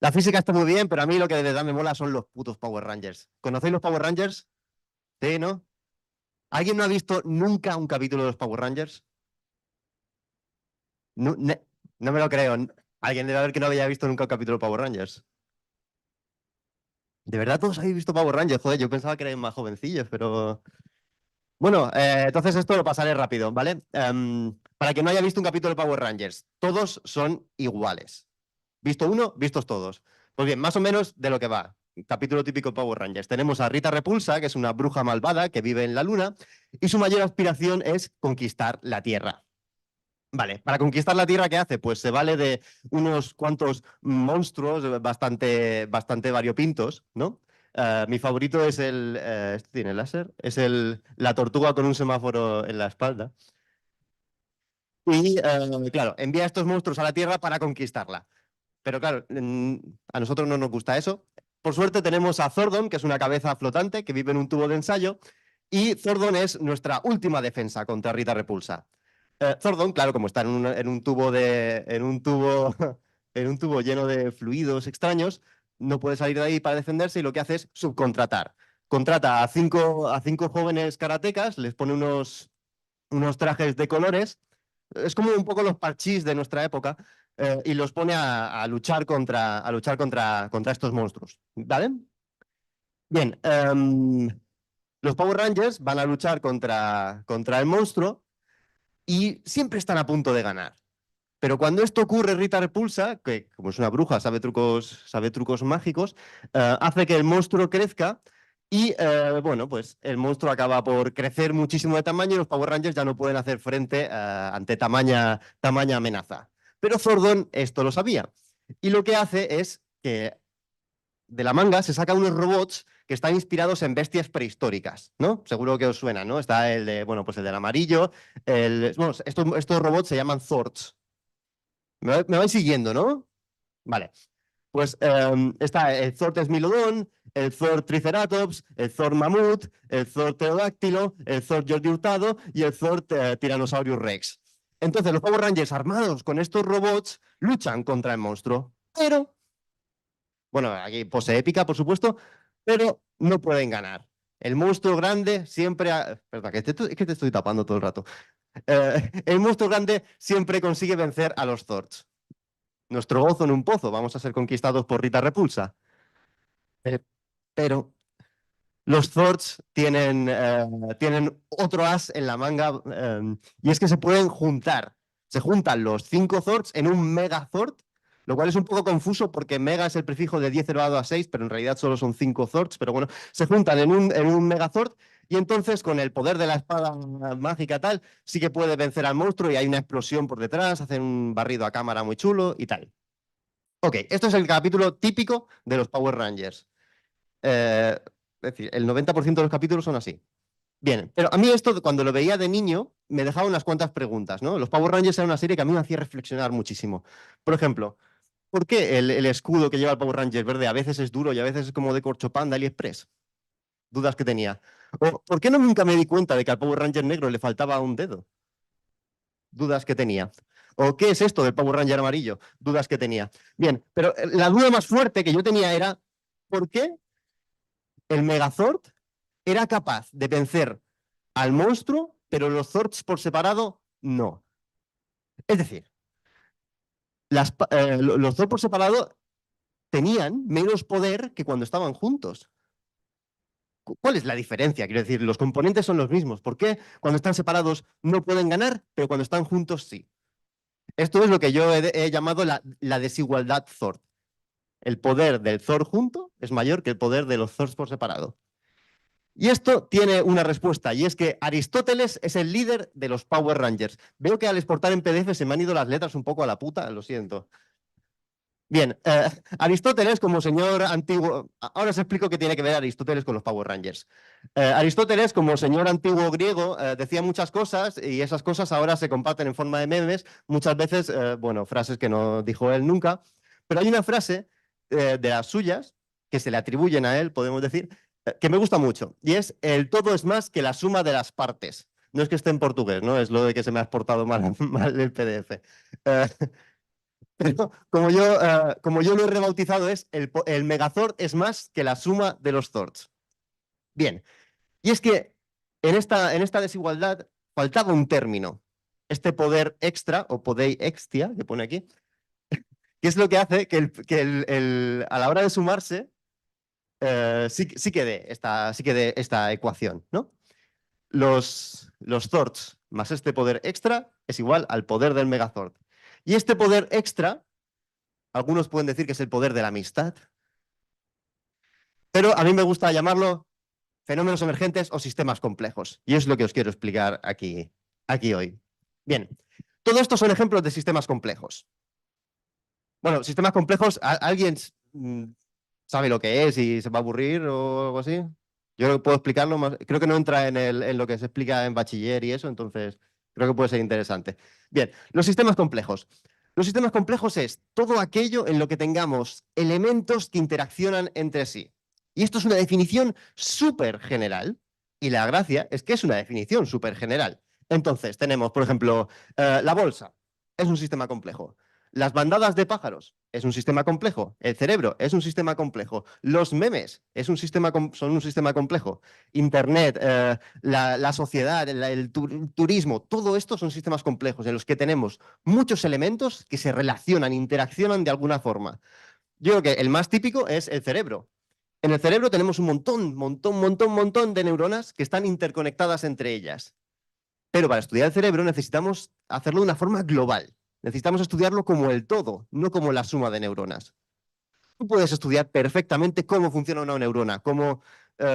La física está muy bien, pero a mí lo que de verdad me mola son los putos Power Rangers. ¿Conocéis los Power Rangers? Sí, ¿no? ¿Alguien no ha visto nunca un capítulo de los Power Rangers? No, no me lo creo. Alguien debe haber que no había visto nunca un capítulo de Power Rangers. ¿De verdad todos habéis visto Power Rangers? Joder, yo pensaba que erais más jovencillos, pero... Bueno, entonces esto lo pasaré rápido, ¿vale? Para quien no haya visto un capítulo de Power Rangers, todos son iguales. Visto uno, vistos todos. Pues bien, más o menos de lo que va. Capítulo típico de Power Rangers. Tenemos a Rita Repulsa, que es una bruja malvada que vive en la luna, y su mayor aspiración es conquistar la Tierra. Vale, para conquistar la Tierra, ¿qué hace? Pues se vale de unos cuantos monstruos bastante variopintos, ¿no? Mi favorito es ¿este tiene láser? Es la tortuga con un semáforo en la espalda. Y, claro, envía a estos monstruos a la Tierra para conquistarla. Pero claro, a nosotros no nos gusta eso. Por suerte tenemos a Zordon, que es una cabeza flotante que vive en un tubo de ensayo, y Zordon es nuestra última defensa contra Rita Repulsa. Zordon, claro, como está en un tubo lleno de fluidos extraños, no puede salir de ahí para defenderse y lo que hace es subcontratar. Contrata a cinco jóvenes karatecas, les pone unos trajes de colores, es como un poco los parchís de nuestra época, y los pone a luchar contra estos monstruos. ¿Vale? Bien, los Power Rangers van a luchar contra el monstruo y siempre están a punto de ganar. Pero cuando esto ocurre, Rita Repulsa, que como es una bruja, sabe trucos mágicos, hace que el monstruo crezca y, bueno, pues el monstruo acaba por crecer muchísimo de tamaño y los Power Rangers ya no pueden hacer frente ante tamaña amenaza. Pero Zordon esto lo sabía. Y lo que hace es que de la manga se saca unos robots que están inspirados en bestias prehistóricas, ¿no? Seguro que os suena, ¿no? Está pues el del amarillo. Bueno, estos robots se llaman Zords. Me vais siguiendo, ¿no? Vale. Pues está el Zord Smilodon, el Zord Triceratops, el Zord Mamut, el Zord Pterodáctilo, el Zord Jordi Hurtado y el Zord Tyrannosaurus Rex. Entonces, los Power Rangers armados con estos robots luchan contra el monstruo. Pero, bueno, aquí pose épica, por supuesto, pero no pueden ganar. El monstruo grande siempre... Perdón, es que te estoy tapando todo el rato. El monstruo grande siempre consigue vencer a los Zords. Nuestro gozo en un pozo, vamos a ser conquistados por Rita Repulsa. Eh, pero los Zords tienen otro as en la manga, y es que se pueden juntar. Se juntan los 5 Zords en un Megazord, lo cual es un poco confuso porque Mega es el prefijo de 10 elevado a 6, pero en realidad solo son 5 Zords, pero bueno, se juntan en un Megazord y entonces con el poder de la espada mágica tal, sí que puede vencer al monstruo y hay una explosión por detrás, hacen un barrido a cámara muy chulo y tal. Ok, esto es el capítulo típico de los Power Rangers. Es decir, el 90% de los capítulos son así. Bien, pero a mí esto, cuando lo veía de niño, me dejaba unas cuantas preguntas, ¿no? Los Power Rangers era una serie que a mí me hacía reflexionar muchísimo. Por ejemplo, ¿por qué el escudo que lleva el Power Ranger verde a veces es duro y a veces es como de corcho pan de AliExpress? Dudas que tenía. ¿O por qué no nunca me di cuenta de que al Power Ranger negro le faltaba un dedo? Dudas que tenía. ¿O qué es esto del Power Ranger amarillo? Dudas que tenía. Bien, pero la duda más fuerte que yo tenía era, ¿por qué el Megazord era capaz de vencer al monstruo, pero los Zords por separado no? Es decir, los Zords por separado tenían menos poder que cuando estaban juntos. ¿Cuál es la diferencia? Quiero decir, los componentes son los mismos. ¿Por qué cuando están separados no pueden ganar, pero cuando están juntos sí? Esto es lo que yo he llamado la desigualdad Zord. El poder del Zord junto es mayor que el poder de los Zords por separado. Y esto tiene una respuesta, y es que Aristóteles es el líder de los Power Rangers. Veo que al exportar en PDF se me han ido las letras un poco a la puta, lo siento. Bien, Aristóteles como señor antiguo... Ahora os explico qué tiene que ver Aristóteles con los Power Rangers. Aristóteles como señor antiguo griego decía muchas cosas y esas cosas ahora se comparten en forma de memes, muchas veces, bueno, frases que no dijo él nunca, pero hay una frase de las suyas que se le atribuyen a él, podemos decir, que me gusta mucho, y es el todo es más que la suma de las partes. No es que esté en portugués, ¿no? Es lo de que se me ha exportado mal, mal el PDF. Pero como yo lo he rebautizado, es el Megazord es más que la suma de los Zords. Bien, y es que en esta desigualdad faltaba un término, este poder extra o poder extia, que pone aquí, que es lo que hace que a la hora de sumarse sí que dé esta ecuación, ¿no? Los Zords más este poder extra es igual al poder del Megazord. Y este poder extra, algunos pueden decir que es el poder de la amistad, pero a mí me gusta llamarlo fenómenos emergentes o sistemas complejos. Y es lo que os quiero explicar aquí hoy. Bien, todo esto son ejemplos de sistemas complejos. Bueno, sistemas complejos, ¿alguien sabe lo que es y se va a aburrir o algo así? Yo puedo explicarlo más. Creo que no entra en lo que se explica en bachiller y eso, entonces creo que puede ser interesante. Bien, los sistemas complejos. Los sistemas complejos es todo aquello en lo que tengamos elementos que interaccionan entre sí. Y esto es una definición súper general. Y la gracia es que es una definición súper general. Entonces, tenemos, por ejemplo, la bolsa. Es un sistema complejo. Las bandadas de pájaros es un sistema complejo. El cerebro es un sistema complejo. Los memes son un sistema complejo. Internet, la sociedad, el turismo, todo esto son sistemas complejos en los que tenemos muchos elementos que se relacionan, interaccionan de alguna forma. Yo creo que el más típico es el cerebro. En el cerebro tenemos un montón de neuronas que están interconectadas entre ellas. Pero para estudiar el cerebro necesitamos hacerlo de una forma global. Necesitamos estudiarlo como el todo, no como la suma de neuronas. Tú puedes estudiar perfectamente cómo funciona una neurona, cómo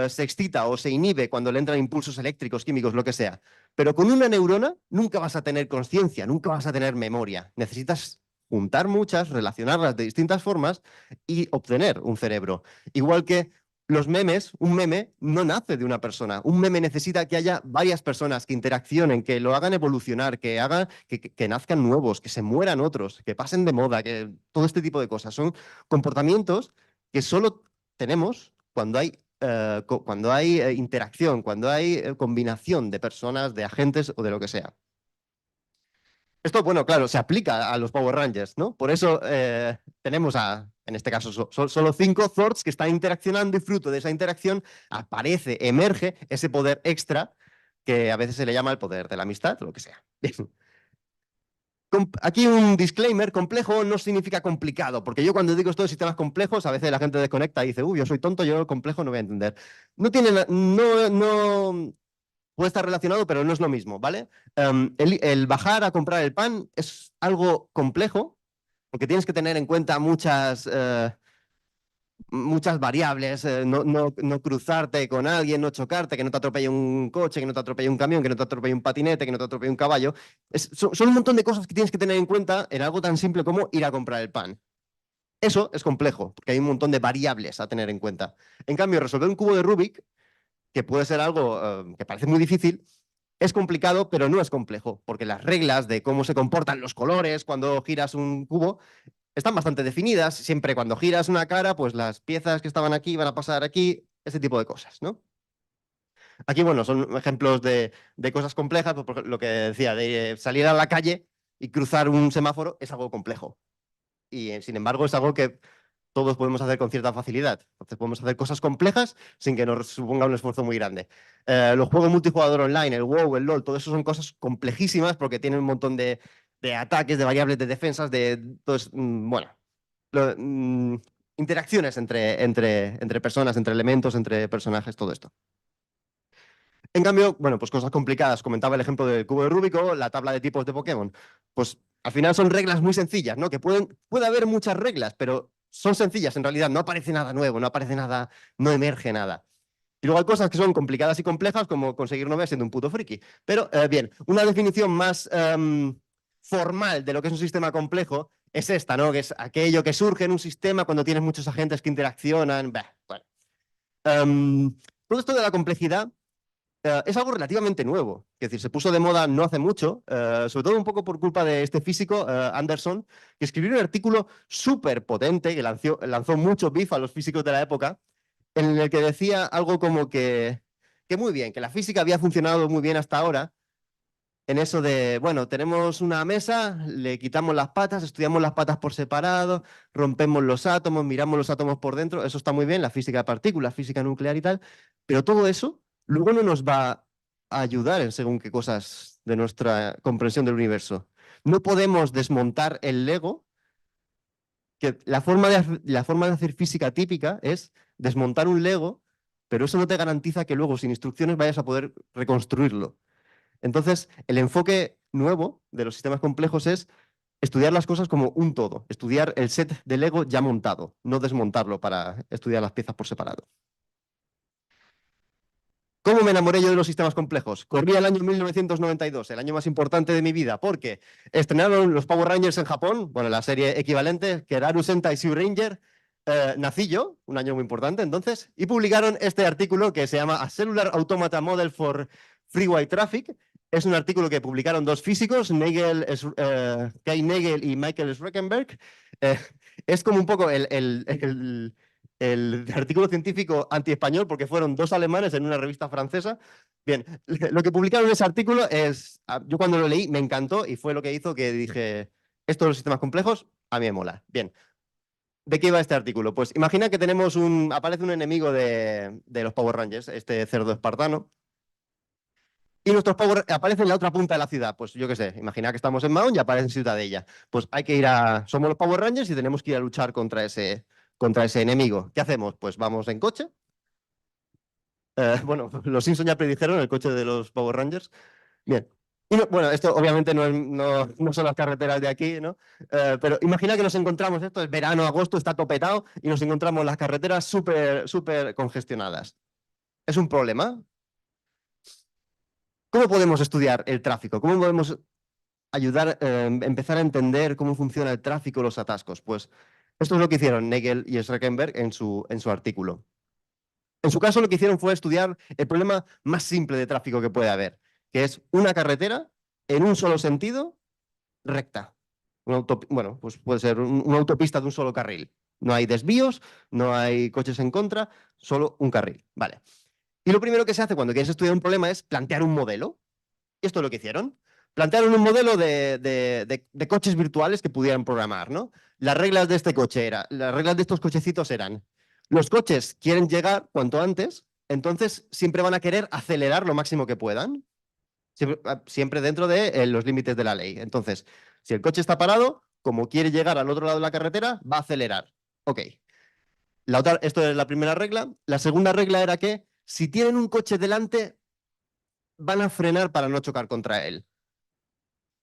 se excita o se inhibe cuando le entran impulsos eléctricos, químicos, lo que sea. Pero con una neurona nunca vas a tener conciencia, nunca vas a tener memoria. Necesitas juntar muchas, relacionarlas de distintas formas y obtener un cerebro. Igual que los memes, un meme no nace de una persona. Un meme necesita que haya varias personas que interaccionen, que lo hagan evolucionar, que nazcan nuevos, que se mueran otros, que pasen de moda, que todo este tipo de cosas. Son comportamientos que solo tenemos cuando hay interacción, cuando hay combinación de personas, de agentes o de lo que sea. Esto, bueno, claro, se aplica a los Power Rangers, ¿no? Por eso tenemos en este caso, solo 5 Zords que están interaccionando y fruto de esa interacción emerge ese poder extra que a veces se le llama el poder de la amistad o lo que sea. Aquí un disclaimer, complejo no significa complicado, porque yo cuando digo esto de sistemas complejos, a veces la gente desconecta y dice, yo soy tonto, yo complejo no voy a entender. No puede estar relacionado, pero no es lo mismo, ¿vale? El bajar a comprar el pan es algo complejo, porque tienes que tener en cuenta muchas variables, no cruzarte con alguien, no chocarte, que no te atropelle un coche, que no te atropelle un camión, que no te atropelle un patinete, que no te atropelle un caballo. Son un montón de cosas que tienes que tener en cuenta en algo tan simple como ir a comprar el pan. Eso es complejo, porque hay un montón de variables a tener en cuenta. En cambio, resolver un cubo de Rubik, que puede ser algo que parece muy difícil, es complicado, pero no es complejo, porque las reglas de cómo se comportan los colores cuando giras un cubo están bastante definidas. Siempre cuando giras una cara, pues las piezas que estaban aquí van a pasar aquí, ese tipo de cosas, ¿no? Aquí, bueno, son ejemplos de cosas complejas, pues, por lo que decía, de salir a la calle y cruzar un semáforo es algo complejo. Y, sin embargo, es algo que todos podemos hacer con cierta facilidad. Entonces podemos hacer cosas complejas sin que nos suponga un esfuerzo muy grande. Los juegos multijugador online, el WoW, el LoL, todo eso son cosas complejísimas porque tienen un montón de ataques, de variables de defensas, entonces, bueno, interacciones entre personas, entre elementos, entre personajes, todo esto. En cambio, bueno, pues cosas complicadas. Comentaba el ejemplo del cubo de Rubik o la tabla de tipos de Pokémon. Pues al final son reglas muy sencillas, ¿no? Que puede haber muchas reglas, pero son sencillas en realidad. No aparece nada nuevo, no aparece nada, no emerge nada. Y luego hay cosas que son complicadas y complejas, como conseguir novias siendo un puto friki. Pero bien, una definición más formal de lo que es un sistema complejo es esta, ¿no? Que es aquello que surge en un sistema cuando tienes muchos agentes que interaccionan. Bueno. Todo esto de la complejidad es algo relativamente nuevo. Es decir, se puso de moda no hace mucho, sobre todo un poco por culpa de este físico, Anderson, que escribió un artículo súper potente que lanzó mucho beef a los físicos de la época, en el que decía algo como que muy bien, que la física había funcionado muy bien hasta ahora, en eso de, bueno, tenemos una mesa, le quitamos las patas, estudiamos las patas por separado, rompemos los átomos, miramos los átomos por dentro, eso está muy bien, la física de partículas, física nuclear y tal, pero todo eso luego no nos va a ayudar en según qué cosas de nuestra comprensión del universo. No podemos desmontar el Lego, que la forma de hacer física típica es desmontar un Lego, pero eso no te garantiza que luego sin instrucciones vayas a poder reconstruirlo. Entonces, el enfoque nuevo de los sistemas complejos es estudiar las cosas como un todo, estudiar el set de Lego ya montado, no desmontarlo para estudiar las piezas por separado. ¿Cómo me enamoré yo de los sistemas complejos? Corría el año 1992, el año más importante de mi vida, porque estrenaron los Power Rangers en Japón, bueno, la serie equivalente, Keraru Sentai Zyuranger. Nací yo, un año muy importante entonces, y publicaron este artículo que se llama A Cellular Automata Model for Freeway Traffic. Es un artículo que publicaron dos físicos, Kai Nagel y Michael Schreckenberg. Eh, es como un poco el artículo científico anti-español, porque fueron dos alemanes en una revista francesa. Bien, lo que publicaron en ese artículo es, yo cuando lo leí me encantó y fue lo que hizo que dije, esto de los sistemas complejos a mí me mola. Bien, ¿de qué iba este artículo? Pues imagina que aparece un enemigo de los Power Rangers, este cerdo espartano, y nuestros Power aparecen en la otra punta de la ciudad. Pues yo qué sé, imagina que estamos en Mahón y aparece en Ciutadella. Pues hay que somos los Power Rangers y tenemos que ir a luchar contra ese enemigo. ¿Qué hacemos? Pues vamos en coche. Bueno, los Simpsons ya predijeron el coche de los Power Rangers. Bien. Y bueno, esto obviamente no son las carreteras de aquí, ¿no? Pero imagina que nos encontramos, esto es verano, agosto, está topetado, y nos encontramos las carreteras súper, súper congestionadas. ¿Es un problema? ¿Cómo podemos estudiar el tráfico? ¿Cómo podemos ayudar, empezar a entender cómo funciona el tráfico, los atascos? Pues esto es lo que hicieron Nagel y Schreckenberg en su artículo. En su caso, lo que hicieron fue estudiar el problema más simple de tráfico que puede haber, que es una carretera en un solo sentido, recta. Bueno, pues puede ser una autopista de un solo carril. No hay desvíos, no hay coches en contra, solo un carril. Vale. Y lo primero que se hace cuando quieres estudiar un problema es plantear un modelo. Y esto es lo que hicieron. Plantearon un modelo de coches virtuales que pudieran programar, ¿no? Las reglas de las reglas de estos cochecitos eran, los coches quieren llegar cuanto antes, entonces siempre van a querer acelerar lo máximo que puedan, siempre dentro de los límites de la ley. Entonces, si el coche está parado, como quiere llegar al otro lado de la carretera, va a acelerar. Ok. Esto es la primera regla. La segunda regla era que si tienen un coche delante, van a frenar para no chocar contra él.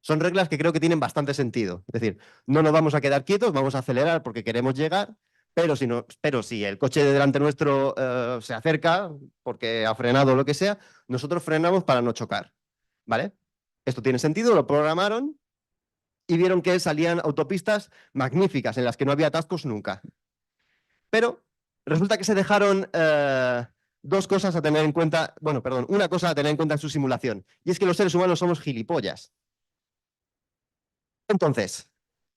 Son reglas que creo que tienen bastante sentido. Es decir, no nos vamos a quedar quietos, vamos a acelerar porque queremos llegar, pero si el coche de delante nuestro se acerca porque ha frenado o lo que sea, nosotros frenamos para no chocar. ¿Vale? Esto tiene sentido, lo programaron y vieron que salían autopistas magníficas en las que no había atascos nunca. Pero resulta que se dejaron dos cosas a tener en cuenta, bueno, perdón, una cosa a tener en cuenta en su simulación, y es que los seres humanos somos gilipollas. Entonces,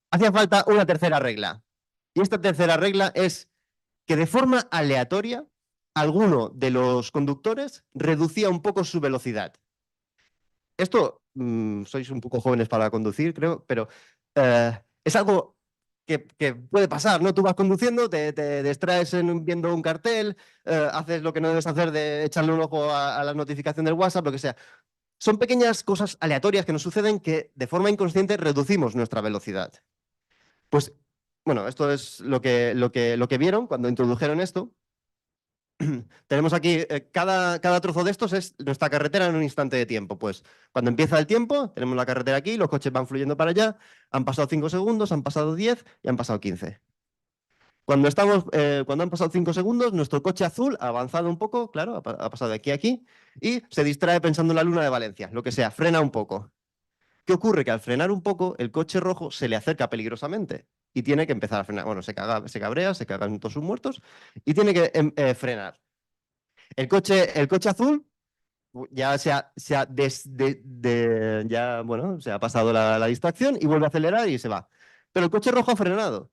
hacía falta una tercera regla. Y esta tercera regla es que de forma aleatoria, alguno de los conductores reducía un poco su velocidad. Esto, sois un poco jóvenes para conducir, creo, pero es algo que puede pasar, ¿no? Tú vas conduciendo, te distraes viendo un cartel, haces lo que no debes hacer de echarle un ojo a la notificación del WhatsApp, lo que sea. Son pequeñas cosas aleatorias que nos suceden que de forma inconsciente reducimos nuestra velocidad. Pues, bueno, esto es lo que vieron cuando introdujeron esto. Tenemos aquí, cada trozo de estos es nuestra carretera en un instante de tiempo. Pues cuando empieza el tiempo, tenemos la carretera aquí, los coches van fluyendo para allá, han pasado 5 segundos, han pasado 10 y han pasado 15. Cuando han pasado 5 segundos, nuestro coche azul ha avanzado un poco, claro, ha pasado de aquí a aquí, y se distrae pensando en la luna de Valencia, lo que sea, frena un poco. ¿Qué ocurre? Que al frenar un poco, el coche rojo se le acerca peligrosamente y tiene que empezar a frenar. Bueno, se cabrea, se cagan todos sus muertos y tiene que frenar. El coche azul ya bueno, se ha pasado la distracción y vuelve a acelerar y se va. Pero el coche rojo ha frenado.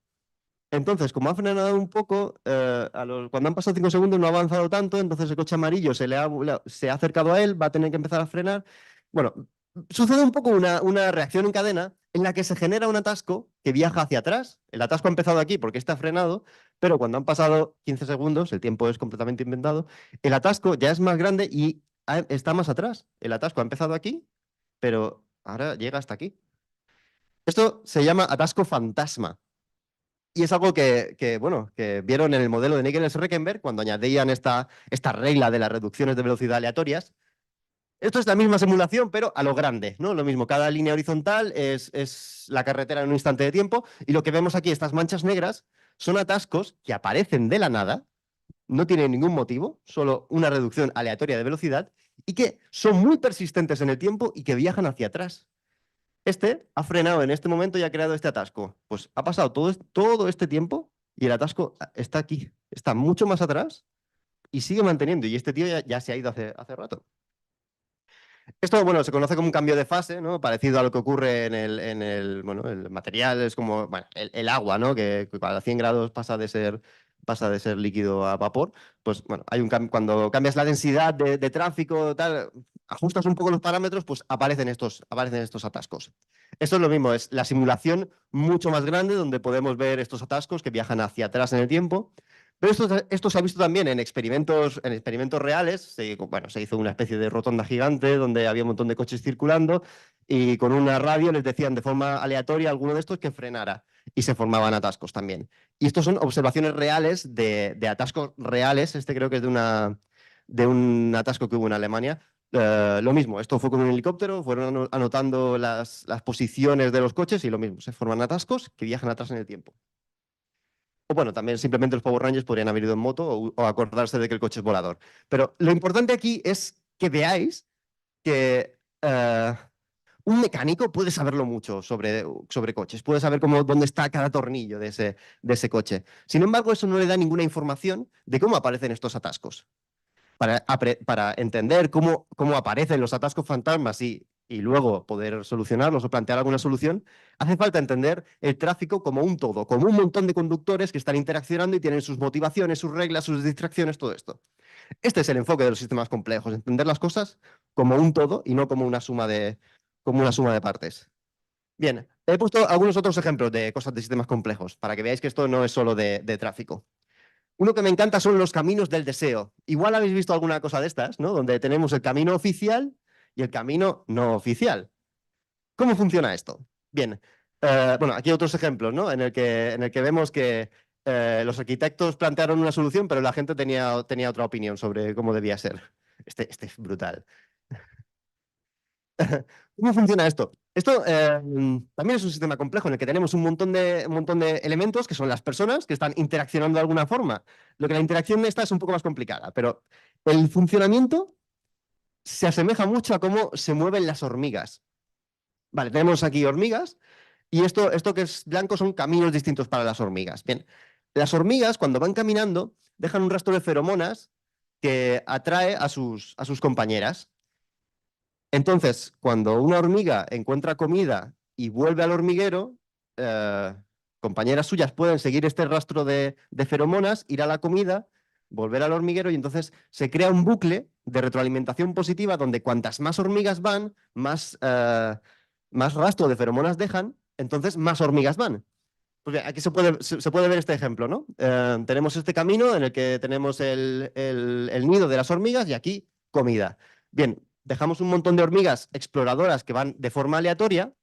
Entonces, como ha frenado un poco, cuando han pasado 5 segundos no ha avanzado tanto, entonces el coche amarillo se ha acercado a él, va a tener que empezar a frenar. Bueno, sucede un poco una reacción en cadena en la que se genera un atasco que viaja hacia atrás. El atasco ha empezado aquí porque está frenado, pero cuando han pasado 15 segundos, el tiempo es completamente inventado, el atasco ya es más grande y está más atrás. El atasco ha empezado aquí, pero ahora llega hasta aquí. Esto se llama atasco fantasma. Y es algo bueno, que vieron en el modelo de Nichols-Reckenberg cuando añadían esta regla de las reducciones de velocidad aleatorias. Esto es la misma simulación, pero a lo grande, ¿no? Lo mismo, cada línea horizontal es la carretera en un instante de tiempo, y lo que vemos aquí, estas manchas negras, son atascos que aparecen de la nada, no tienen ningún motivo, solo una reducción aleatoria de velocidad, y que son muy persistentes en el tiempo y que viajan hacia atrás. Este ha frenado en este momento y ha creado este atasco. Pues ha pasado todo este tiempo y el atasco está aquí, está mucho más atrás y sigue manteniendo, y este tío ya se ha ido hace rato. Esto, bueno, se conoce como un cambio de fase, ¿no? Parecido a lo que ocurre bueno, el material, es como, bueno, el agua, ¿no? Que a 100 grados pasa de ser líquido a vapor. Pues, bueno, hay cuando cambias la densidad de tráfico, tal, ajustas un poco los parámetros, pues aparecen estos atascos. Esto es lo mismo, es la simulación mucho más grande donde podemos ver estos atascos que viajan hacia atrás en el tiempo. Pero esto se ha visto también en experimentos reales. Se hizo una especie de rotonda gigante donde había un montón de coches circulando y con una radio les decían de forma aleatoria a alguno de estos que frenara y se formaban atascos también. Y estos son observaciones reales de atascos reales. Este creo que es de un atasco que hubo en Alemania. Lo mismo, esto fue con un helicóptero, fueron anotando las posiciones de los coches y lo mismo, se forman atascos que viajan atrás en el tiempo. O bueno, también simplemente los Power Rangers podrían haber ido en moto o acordarse de que el coche es volador. Pero lo importante aquí es que veáis que un mecánico puede saberlo mucho sobre coches, puede saber dónde está cada tornillo de ese coche. Sin embargo, eso no le da ninguna información de cómo aparecen estos atascos. Para entender cómo aparecen los atascos fantasmas y luego poder solucionarlos o plantear alguna solución, hace falta entender el tráfico como un todo, como un montón de conductores que están interaccionando y tienen sus motivaciones, sus reglas, sus distracciones, todo esto. Este es el enfoque de los sistemas complejos, entender las cosas como un todo y no como una suma de partes. Bien, he puesto algunos otros ejemplos de cosas de sistemas complejos para que veáis que esto no es solo de tráfico. Uno que me encanta son los caminos del deseo. Igual habéis visto alguna cosa de estas, ¿no? Donde tenemos el camino oficial y el camino no oficial. ¿Cómo funciona esto? Bien, bueno, aquí hay otros ejemplos, ¿no? En el que vemos que los arquitectos plantearon una solución, pero la gente tenía otra opinión sobre cómo debía ser. Este es brutal. ¿Cómo funciona esto? Esto también es un sistema complejo en el que tenemos un montón de elementos que son las personas que están interaccionando de alguna forma. Lo que la interacción de esta es un poco más complicada, pero el funcionamiento se asemeja mucho a cómo se mueven las hormigas. Vale, tenemos aquí hormigas y esto que es blanco son caminos distintos para las hormigas. Bien, las hormigas cuando van caminando dejan un rastro de feromonas que atrae a sus compañeras. Entonces, cuando una hormiga encuentra comida y vuelve al hormiguero, eh, compañeras suyas pueden seguir este rastro de feromonas, ir a la comida, volver al hormiguero y entonces se crea un bucle de retroalimentación positiva donde cuantas más hormigas van, más rastro de feromonas dejan, entonces más hormigas van. Pues bien, aquí se puede ver este ejemplo, ¿no? Tenemos este camino en el que tenemos el nido de las hormigas y aquí comida. Bien, dejamos un montón de hormigas exploradoras que van de forma aleatoria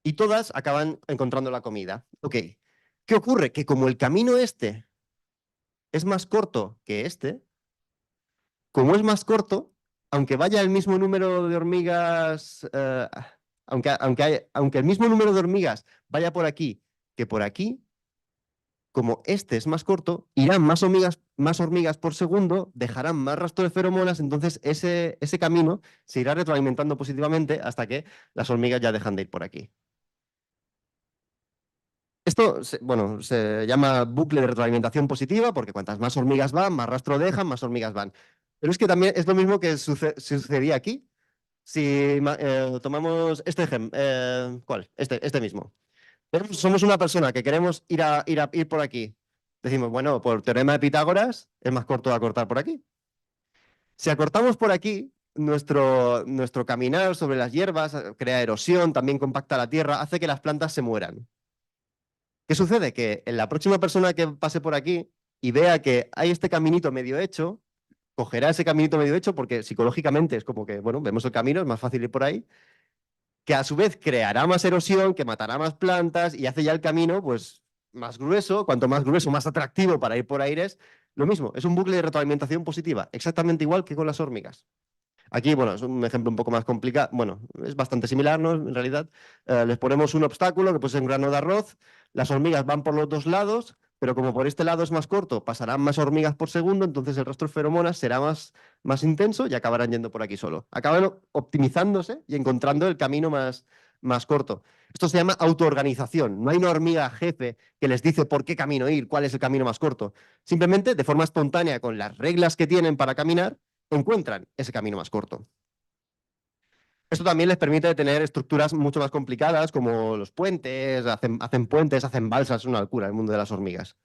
y todas acaban encontrando la comida. Ok, ¿qué ocurre? Que como el camino este es más corto que este, como es más corto, aunque vaya el mismo número de hormigas, aunque el mismo número de hormigas vaya por aquí que por aquí, como este es más corto, irán más hormigas por segundo, dejarán más rastro de feromonas, entonces ese camino se irá retroalimentando positivamente hasta que las hormigas ya dejan de ir por aquí. Esto, bueno, se llama bucle de retroalimentación positiva porque cuantas más hormigas van, más rastro dejan, más hormigas van. Pero es que también es lo mismo que sucedía aquí. Si tomamos este ejemplo, ¿cuál? Este mismo. Somos una persona que queremos ir por aquí. Decimos, bueno, por teorema de Pitágoras es más corto acortar por aquí. Si acortamos por aquí, nuestro caminar sobre las hierbas crea erosión, también compacta la tierra, hace que las plantas se mueran. ¿Qué sucede? Que en la próxima persona que pase por aquí y vea que hay este caminito medio hecho, cogerá ese caminito medio hecho porque psicológicamente es como que, bueno, vemos el camino, es más fácil ir por ahí, que a su vez creará más erosión, que matará más plantas y hace ya el camino pues más grueso, cuanto más grueso, más atractivo para ir por aires. Lo mismo, es un bucle de retroalimentación positiva, exactamente igual que con las hormigas. Aquí, bueno, es un ejemplo un poco más complicado, bueno, es bastante similar, ¿no? En realidad, les ponemos un obstáculo que puede ser un grano de arroz, las hormigas van por los dos lados, pero como por este lado es más corto, pasarán más hormigas por segundo, entonces el rastro de feromonas será más intenso y acabarán yendo por aquí solo. Acaban optimizándose y encontrando el camino más corto. Esto se llama autoorganización. No hay una hormiga jefe que les dice por qué camino ir, cuál es el camino más corto. Simplemente, de forma espontánea, con las reglas que tienen para caminar, encuentran ese camino más corto. Esto también les permite tener estructuras mucho más complicadas, como los puentes, hacen puentes, hacen balsas, es una locura el mundo de las hormigas.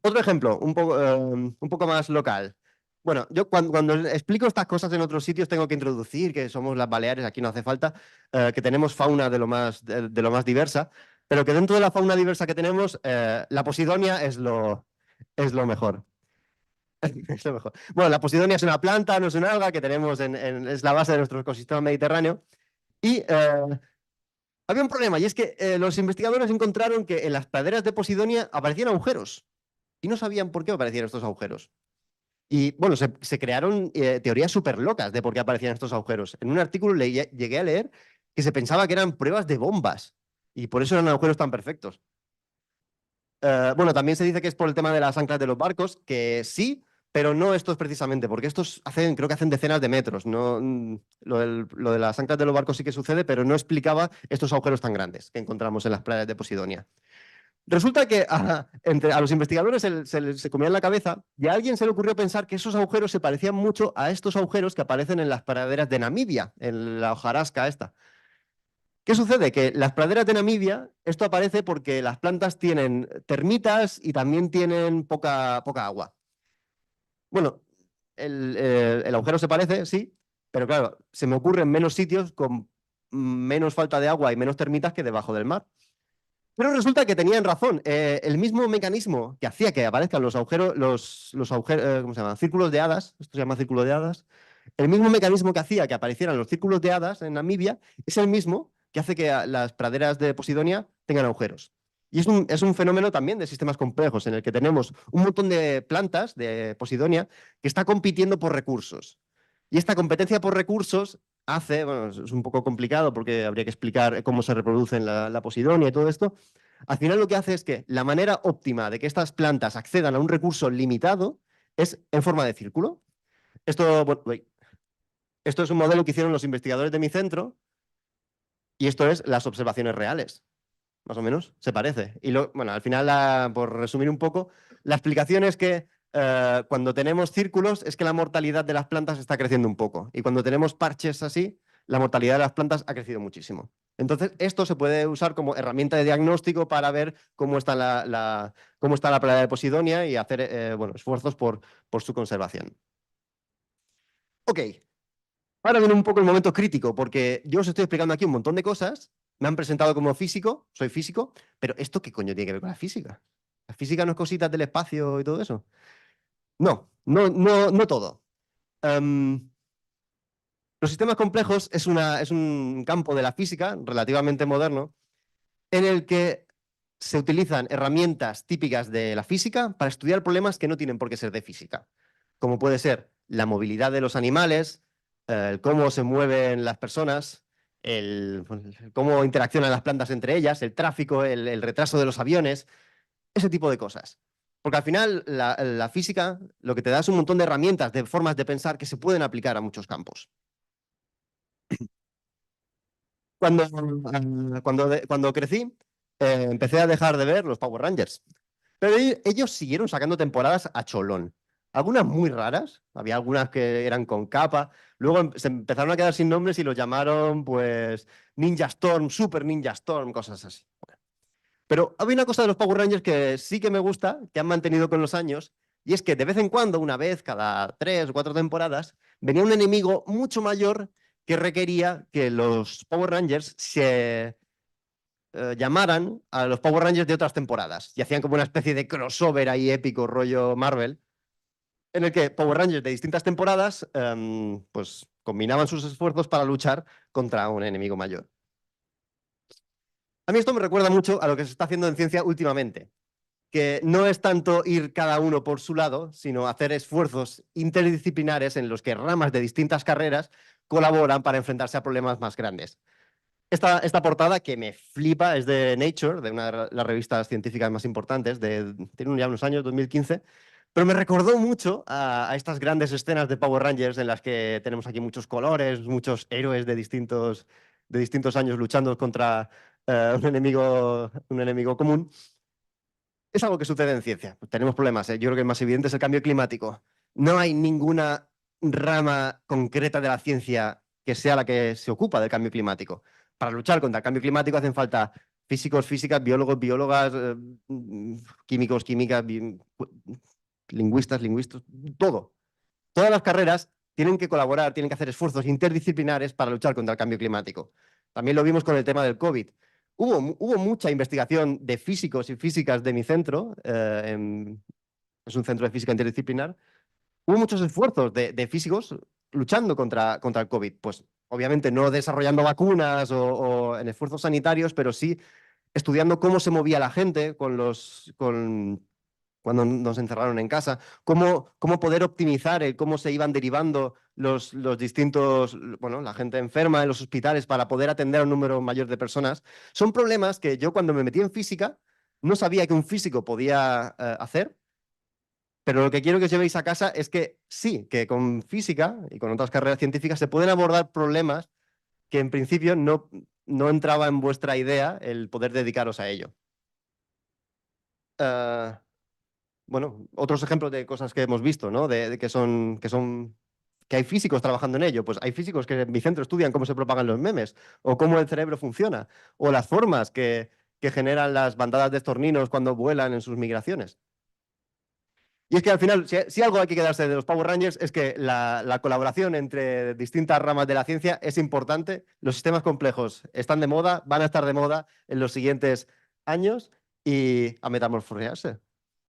Otro ejemplo, un poco más local. Bueno, yo cuando explico estas cosas en otros sitios tengo que introducir que somos las Baleares, aquí no hace falta, que tenemos fauna de lo más diversa, pero que dentro de la fauna diversa que tenemos, la Posidonia es lo mejor. Es lo mejor. Bueno, la Posidonia es una planta, no es una alga, que tenemos es la base de nuestro ecosistema mediterráneo. Y había un problema, y es que los investigadores encontraron que en las praderas de Posidonia aparecían agujeros, y no sabían por qué aparecían estos agujeros. Y bueno, se crearon teorías súper locas de por qué aparecían estos agujeros. En un artículo llegué a leer que se pensaba que eran pruebas de bombas, y por eso eran agujeros tan perfectos. Bueno, también se dice que es por el tema de las anclas de los barcos, que sí, pero no estos precisamente, porque estos creo que hacen decenas de metros. No, lo de las anclas de los barcos sí que sucede, pero no explicaba estos agujeros tan grandes que encontramos en las playas de Posidonia. Resulta que a los investigadores se comía en la cabeza y a alguien se le ocurrió pensar que esos agujeros se parecían mucho a estos agujeros que aparecen en las praderas de Namibia, en la hojarasca esta. ¿Qué sucede? Que las praderas de Namibia, esto aparece porque las plantas tienen termitas y también tienen poca agua. Bueno, el agujero se parece, sí, pero claro, se me ocurre en menos sitios con menos falta de agua y menos termitas que debajo del mar. Pero resulta que tenían razón. El mismo mecanismo que hacía que aparezcan los agujeros, los agujeros, ¿cómo se llama? Círculos de hadas, esto se llama círculo de hadas. El mismo mecanismo que hacía que aparecieran los círculos de hadas en Namibia es el mismo que hace que las praderas de Posidonia tengan agujeros. Y es un fenómeno también de sistemas complejos, en el que tenemos un montón de plantas de Posidonia que está compitiendo por recursos. Y esta competencia por recursos bueno, es un poco complicado porque habría que explicar cómo se reproducen la Posidonia y todo esto. Al final lo que hace es que la manera óptima de que estas plantas accedan a un recurso limitado es en forma de círculo. Esto es un modelo que hicieron los investigadores de mi centro y esto es las observaciones reales. Más o menos, se parece. Y bueno, al final, por resumir un poco, la explicación es que cuando tenemos círculos es que la mortalidad de las plantas está creciendo un poco. Y cuando tenemos parches así, la mortalidad de las plantas ha crecido muchísimo. Entonces, esto se puede usar como herramienta de diagnóstico para ver cómo está cómo está la plaga de Posidonia y hacer bueno, esfuerzos por su conservación. Ok, ahora viene un poco el momento crítico, porque yo os estoy explicando aquí un montón de cosas, me han presentado como físico, soy físico, pero ¿esto qué coño tiene que ver con la física? ¿La física no es cositas del espacio y todo eso? No, no, no, no todo. Los sistemas complejos es un campo de la física relativamente moderno en el que se utilizan herramientas típicas de la física para estudiar problemas que no tienen por qué ser de física, como puede ser la movilidad de los animales, cómo se mueven las personas, cómo interaccionan las plantas entre ellas, el tráfico, el retraso de los aviones, ese tipo de cosas. Porque al final la física lo que te da es un montón de herramientas, de formas de pensar que se pueden aplicar a muchos campos. Cuando crecí, empecé a dejar de ver los Power Rangers. Pero ellos siguieron sacando temporadas a cholón. Algunas muy raras, había algunas que eran con capa. Luego se empezaron a quedar sin nombres y los llamaron, pues, Ninja Storm, Super Ninja Storm, cosas así. Bueno. Pero había una cosa de los Power Rangers que sí que me gusta, que han mantenido con los años, Y es que de vez en cuando, una vez cada 3 o 4 temporadas, venía un enemigo mucho mayor que requería que los Power Rangers se llamaran a los Power Rangers de otras temporadas y hacían como una especie de crossover ahí épico, rollo Marvel, en el que Power Rangers de distintas temporadas pues combinaban sus esfuerzos para luchar contra un enemigo mayor. A mí esto me recuerda mucho a lo que se está haciendo en ciencia últimamente, que no es tanto ir cada uno por su lado, sino hacer esfuerzos interdisciplinares en los que ramas de distintas carreras colaboran para enfrentarse a problemas más grandes. Esta portada que me flipa es de Nature, de una de las revistas científicas más importantes, tiene ya unos años, 2015, pero me recordó mucho a estas grandes escenas de Power Rangers en las que tenemos aquí muchos colores, muchos héroes de distintos años luchando contra un enemigo común. Es algo que sucede en ciencia. Tenemos problemas, ¿eh? Yo creo que el más evidente es el cambio climático. No hay ninguna rama concreta de la ciencia que sea la que se ocupa del cambio climático. Para luchar contra el cambio climático hacen falta físicos, físicas, biólogos, biólogas, químicos, químicas, lingüistas, lingüistas, todo. Todas las carreras tienen que colaborar, tienen que hacer esfuerzos interdisciplinares para luchar contra el cambio climático. También lo vimos con el tema del COVID. Hubo mucha investigación de físicos y físicas de mi centro, es un centro de física interdisciplinar. Hubo muchos esfuerzos de físicos luchando contra el COVID. Pues obviamente no desarrollando vacunas o en esfuerzos sanitarios, pero sí estudiando cómo se movía la gente cuando nos encerraron en casa, cómo poder optimizar cómo se iban derivando los distintos, bueno, la gente enferma en los hospitales para poder atender a un número mayor de personas. Son problemas que yo cuando me metí en física no sabía que un físico podía hacer, pero lo que quiero que os llevéis a casa es que sí, que con física y con otras carreras científicas se pueden abordar problemas que en principio no entraba en vuestra idea el poder dedicaros a ello. Uh, bueno, otros ejemplos de cosas que hemos visto, ¿no? De que hay físicos trabajando en ello. Pues hay físicos que en mi centro estudian cómo se propagan los memes, o cómo el cerebro funciona, o las formas que generan las bandadas de estorninos cuando vuelan en sus migraciones. Y es que al final, si algo hay que quedarse de los Power Rangers, es que la colaboración entre distintas ramas de la ciencia es importante. Los sistemas complejos están de moda, van a estar de moda en los siguientes años y a metamorfosearse.